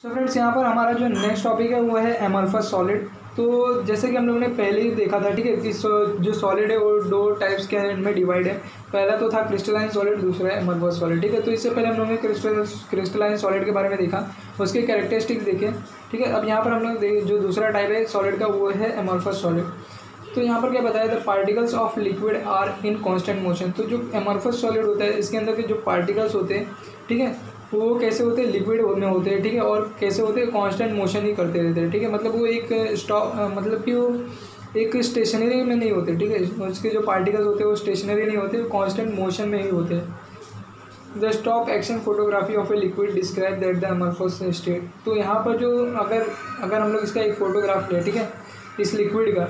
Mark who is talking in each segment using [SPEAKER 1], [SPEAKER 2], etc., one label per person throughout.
[SPEAKER 1] तो फ्रेंड्स यहाँ पर हमारा जो नेक्स्ट टॉपिक है वो है एमॉर्फस सॉलिड। तो जैसे कि हम लोगों ने पहले ही देखा था, ठीक है, कि जो सॉलिड है वो दो टाइप्स के में डिवाइड है। पहला तो था क्रिस्टलाइन सॉलिड, दूसरा है एमॉर्फस सॉलिड, ठीक है। तो इससे पहले हम लोगों ने क्रिस्टलाइन सॉलिड के बारे में देखा, उसके कैरेक्टरिस्टिक्स देखे, ठीक है। अब यहाँ पर हम लोग जो दूसरा टाइप है सॉलिड का वो है एमॉर्फस सॉलिड। तो यहाँ पर क्या बताया था, particles of liquid are in constant motion. तो जो एमॉर्फस सॉलिड होता है इसके अंदर के जो पार्टिकल्स होते हैं, ठीक है, वो कैसे होते हैं, लिक्विड में होते हैं, ठीक है, और कैसे होते हैं, कांस्टेंट मोशन ही करते रहते हैं, ठीक है। मतलब वो एक स्टॉप, मतलब कि वो एक स्टेशनरी में नहीं होते, ठीक है। उसके जो पार्टिकल्स होते हैं वो स्टेशनरी नहीं होते, वो कांस्टेंट मोशन में ही होते हैं। The stop action photography of a liquid describe that the amorphous state. तो यहाँ पर जो अगर हम लोग इसका एक फोटोग्राफ लें, ठीक है, इस लिक्विड का,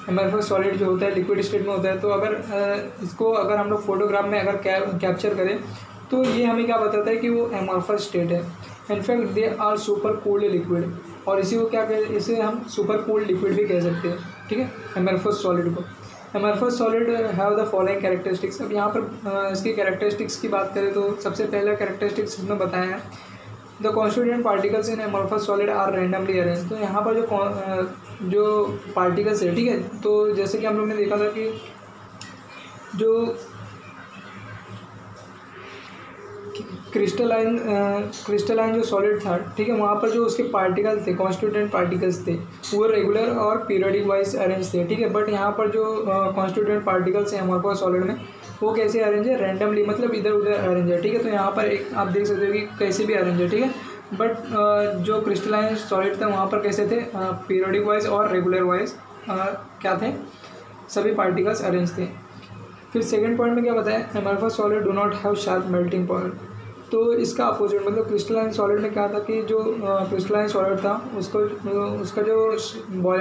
[SPEAKER 1] एमॉर्फस सॉलिड जो होता है लिक्विड स्टेट में होता है, तो अगर हम लोग फोटोग्राफ में अगर कैप्चर करें तो ये हमें क्या बताता है कि वो एमॉर्फस स्टेट है। In fact they are super cooled liquid, और इसे हम सुपर कूल्ड लिक्विड भी कह सकते हैं, ठीक है, एमॉर्फस सॉलिड को। Amorphous solid have the following characteristics. अब यहाँ पर इसकी कैरेक्टरिस्टिक्स की बात करें तो सबसे पहला कैरेक्टरिस्टिक्स इसमें बताया है, the constituent particles in amorphous solid are randomly arrange. तो यहाँ पर जो पार्टिकल्स है, ठीक है, तो जैसे कि हम लोग ने देखा था कि जो क्रिस्टलाइन जो सॉलिड था, ठीक है, वहाँ पर जो उसके पार्टिकल्स थे, कॉन्स्टिट्यूएंट पार्टिकल्स थे, वो रेगुलर और पीरियडिक वाइज अरेंज थे, ठीक है। बट यहाँ पर जो कॉन्स्टिट्यूएंट पार्टिकल्स हैं एमॉर्फस सॉलिड में, वो कैसे अरेंज है, रैंडमली, मतलब इधर उधर अरेंज है, ठीक है। तो यहाँ पर एक आप देख सकते हो कि कैसे भी अरेंज है, ठीक है। बट जो क्रिस्टलाइन सॉलिड था वहाँ पर कैसे थे, पीरियडिक वाइज और रेगुलर वाइज क्या थे, सभी पार्टिकल्स अरेंज थे। फिर सेकेंड पॉइंट में क्या बताया, amorphous solid do not have sharp melting point. तो इसका अपोजिट, मतलब क्रिस्टलाइन सॉलिड में क्या था कि जो क्रिस्टलाइन सॉलिड था उसका जो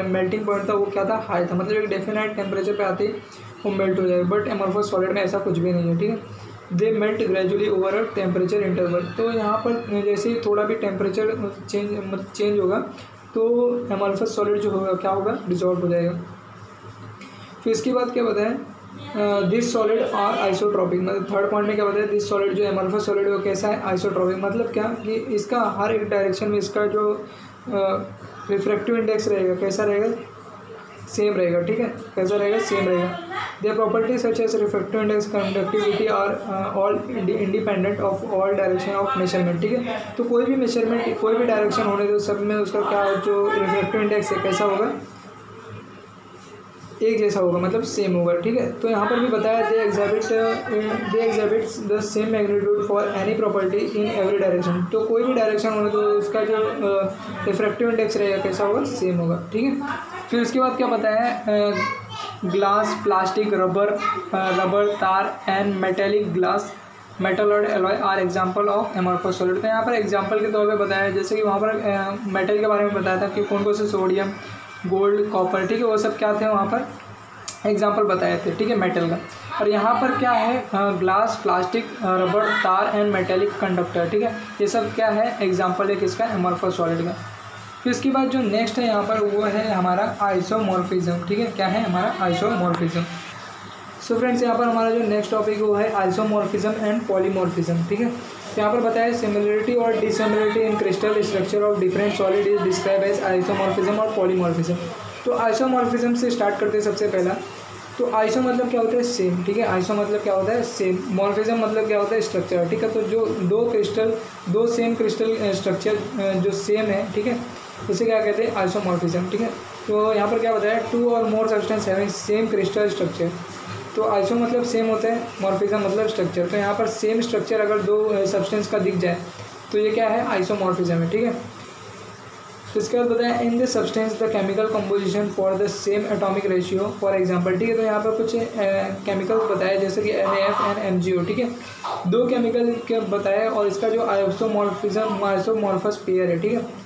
[SPEAKER 1] मेल्टिंग पॉइंट था वो क्या था, हाई था, मतलब एक डेफिनेट टेम्परेचर पे आते ही वो मेल्ट हो जाएगा। बट एमॉर्फस सॉलिड में ऐसा कुछ भी नहीं है, ठीक है। They melt gradually over a temperature interval. तो यहाँ पर जैसे ही थोड़ा भी टेम्परेचर चेंज होगा तो एमॉर्फस सॉलिड जो होगा क्या होगा, डिसॉल्व हो जाएगा। फिर इसके बाद क्या बताया, दिस सॉलिड आर आइसोट्रॉपिक। मतलब थर्ड पॉइंट में क्या बताया, दिस सॉलिड जो एमॉर्फस सॉलिड वो कैसा है, आइसोट्रॉपिक। मतलब क्या कि इसका हर एक डायरेक्शन में इसका जो रिफ्रैक्टिव इंडेक्स रहेगा कैसा रहेगा, सेम रहेगा, ठीक है, कैसा रहेगा, सेम रहेगा। Their property such as refractive index, conductivity are all independent of all direction of measurement, ठीक है। तो कोई भी मेजरमेंट, कोई भी डायरेक्शन होने दो, सब में उसका क्या जो रिफ्रैक्टिव इंडेक्स है कैसा होगा, एक जैसा होगा, मतलब सेम होगा, ठीक है। तो यहाँ पर भी बताया, they exhibit the same magnitude for any property in every direction. तो कोई भी डायरेक्शन होने तो उसका जो रिफ्रैक्टिव इंडेक्स रहेगा कैसा होगा, सेम होगा, ठीक है। फिर उसके बाद क्या बताया, glass, plastic, rubber, tar and metallic glass, metal और alloy are example of amorphous solid. तो यहाँ पर एग्जाम्पल के तौर पे बताया, जैसे कि वहाँ पर मेटल के बारे में बताया था कि कौन कौन से सोडियम, गोल्ड, कॉपर, ठीक है, वो सब क्या थे वहाँ पर एग्जाम्पल बताए थे, ठीक है, मेटल का। और यहाँ पर क्या है, glass, plastic, rubber, tar and metallic conductor, ठीक है, ये सब क्या है, एग्जाम्पल है किसका, एमॉर्फस सॉलिड का। फिर इसके बाद जो नेक्स्ट है यहाँ पर वो है हमारा आइसोमॉर्फिज्म, ठीक है, क्या है हमारा आइसोमॉर्फिज्म। सो फ्रेंड्स यहाँ पर हमारा जो नेक्स्ट टॉपिक वो है आइसोमॉर्फिज्म एंड पॉलीमॉर्फिज्म, ठीक है। यहाँ पर बताया, सिमिलरिटी और dissimilarity in crystal structure of different solid is describe as isomorphism और पॉलीमॉर्फिज्म। तो आइसोमॉर्फिज्म से स्टार्ट करते हैं सबसे पहला। तो आइसो मतलब क्या होता है, सेम, ठीक है, आइसो मतलब क्या होता है, सेम। मॉर्फिज्म मतलब क्या होता है, स्ट्रक्चर, ठीक है। तो जो दो सेम क्रिस्टल स्ट्रक्चर जो सेम है, ठीक है, उसे क्या कहते हैं, आइसोमॉर्फिज्म, ठीक है। तो यहाँ पर क्या बताया, टू और more substance having same crystal structure. तो आइसो मतलब सेम होता है, मॉर्फिज्म मतलब स्ट्रक्चर। तो यहाँ पर सेम स्ट्रक्चर अगर दो सब्सटेंस का दिख जाए तो ये क्या है, आइसोमॉर्फिज्म है, ठीक है। तो इसके बाद बताया, in the substance the chemical composition for the same atomic ratio for example, ठीक है। तो यहाँ पर कुछ केमिकल्स बताए जैसे कि NaF एंड MgO, ठीक है, दो केमिकल के बताया, और इसका जो आइसोमॉर्फस पेयर है, ठीक है।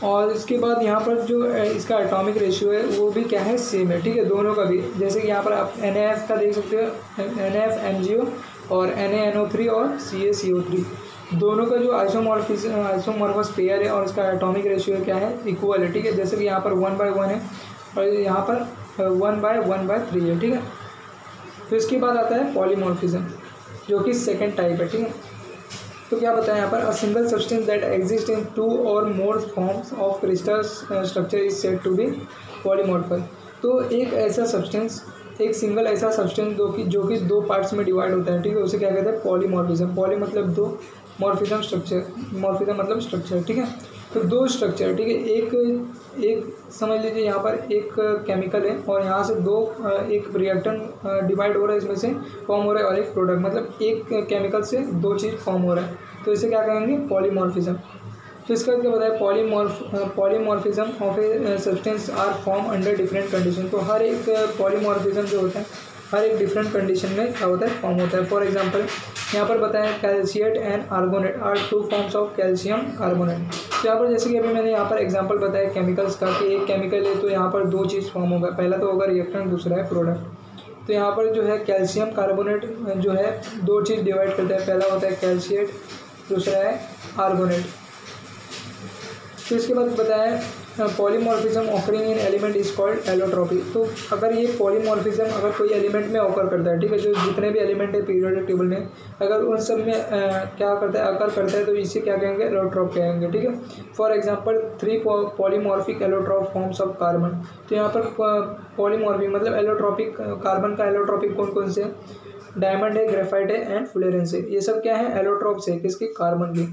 [SPEAKER 1] और इसके बाद यहाँ पर जो इसका एटॉमिक रेशियो है वो भी क्या है, सेम है, ठीक है, दोनों का भी। जैसे कि यहाँ पर आप NaF का देख सकते हो, NaF MgO, और NaNO3 और CaCO3, दोनों का जो आइसोमॉर्फस पेयर है और इसका एटॉमिक रेशियो क्या है, इक्वल है, ठीक है। जैसे कि यहाँ पर 1/1 है और यहाँ पर 1/1/3 है, ठीक है। फिर इसके बाद आता है पॉलीमॉर्फिज्म, जो कि सेकेंड टाइप है, ठीक है। तो क्या बताया यहाँ पर, a single substance that exist in 2 और more forms of crystal structure is said to be polymorphal. तो एक ऐसा सब्सटेंस, एक सिंगल ऐसा सब्सटेंस जो कि दो पार्ट्स में डिवाइड होता है, ठीक है, उसे क्या कहते हैं, पॉलीमॉर्फिज्म। पॉली मतलब दो, मॉर्फिज्म स्ट्रक्चर, मॉर्फिज्म मतलब स्ट्रक्चर, ठीक है। तो दो स्ट्रक्चर, ठीक है, एक समझ लीजिए यहाँ पर एक केमिकल है और यहाँ से दो एक रिएक्टेंट डिवाइड हो रहा है, इसमें से फॉर्म हो रहा है, और एक प्रोडक्ट, मतलब एक केमिकल से दो चीज़ फॉर्म हो रहा है, तो इसे क्या कहेंगे, पॉलीमॉर्फिज्म। तो इसका क्या बताया, polymorphism of a substance are form under different condition. तो हर एक पॉलीमॉर्फिज्म जो होता है हर एक डिफरेंट कंडीशन में क्या होता है, फॉर्म होता है। फॉर एग्जांपल यहाँ पर बताया calcite and aragonite are two forms of calcium carbonate. तो यहाँ पर जैसे कि अभी मैंने यहाँ पर एग्जांपल बताया केमिकल्स का, कि एक केमिकल है तो यहाँ पर दो चीज़ फॉर्म होगा, पहला तो होगा रिएक्टेंट, दूसरा है प्रोडक्ट। तो यहाँ पर जो है कैल्शियम कार्बोनेट जो है दो चीज़ डिवाइड करता है, पहला होता है कैल्शिएट, दूसरा है आर्गोनेट। तो इसके बाद बताया polymorphism occurring in element is called allotropy. तो अगर ये पॉलीमॉर्फिज्म अगर कोई एलिमेंट में ऑकर करता है, ठीक है, जो जितने भी एलिमेंट है पीरियोडिक टेबल में, अगर उन सब में क्या करता है, अकर करता है, तो इसे क्या कहेंगे, एलोट्रॉप कहेंगे, ठीक है। For example 3 polymorphic allotrope forms of carbon. तो यहाँ पर पॉलीमॉर्फिक मतलब एलोट्रॉपिक, कार्बन का एलोट्रॉपिक कौन कौन से, डायमंड है, ग्रेफाइट है एंड फ्लोरेंस है, ये सब क्या है, एलोट्रॉप्स है, किसके, कार्बन की।